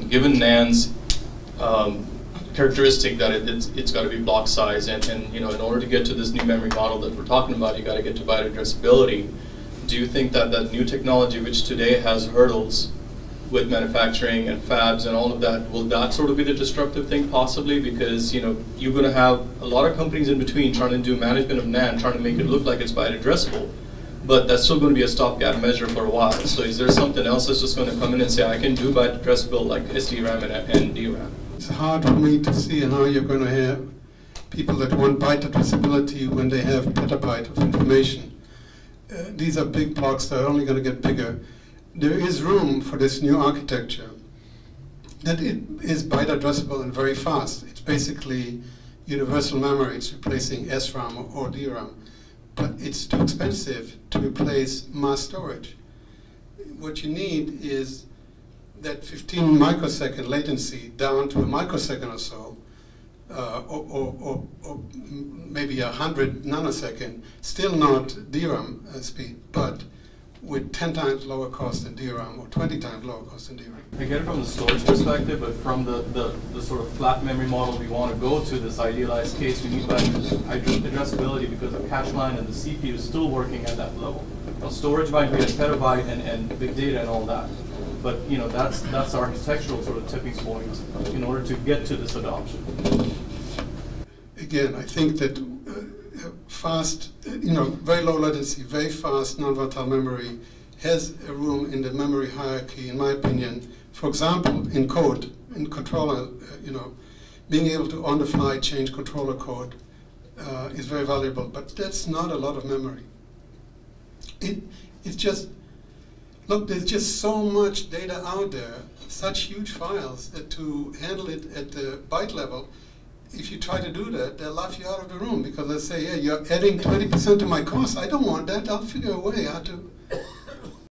given NAND's characteristic that it's got to be block size, and in order to get to this new memory model that we're talking about, you got to get to byte addressability. Do you think that that new technology, which today has hurdles with manufacturing and fabs and all of that, will that sort of be the disruptive thing possibly? Because you're going to have a lot of companies in between trying to do management of NAND, trying to make it look like it's byte addressable, but that's still going to be a stopgap measure for a while. So is there something else that's just going to come in and say, I can do byte addressable like SDRAM and DRAM? It's hard for me to see how you're going to have people that want byte addressability when they have petabyte of information. These are big blocks that are only going to get bigger. There is room for this new architecture that it is byte addressable and very fast. It's basically universal memory. It's replacing SRAM or DRAM. But it's too expensive to replace mass storage. What you need is that 15 microsecond latency down to a microsecond or so, or maybe 100 nanosecond, still not DRAM speed, but with 10 times lower cost than DRAM or 20 times lower cost than DRAM. I get it from the storage perspective, but from the sort of flat memory model we want to go to, this idealized case, we need addressability because the cache line and the CPU is still working at that level. Now, storage might be a petabyte and big data and all that, but that's architectural sort of tipping point in order to get to this adoption. Again, I think that fast, very low latency, very fast non-volatile memory has a room in the memory hierarchy, in my opinion. For example, in code, in controller, being able to on the fly change controller code is very valuable, but that's not a lot of memory. It's just, look, there's just so much data out there, such huge files, that to handle it at the byte level, if you try to do that, they'll laugh you out of the room because they'll say, yeah, you're adding 20% to my cost. I don't want that. I'll figure a way how to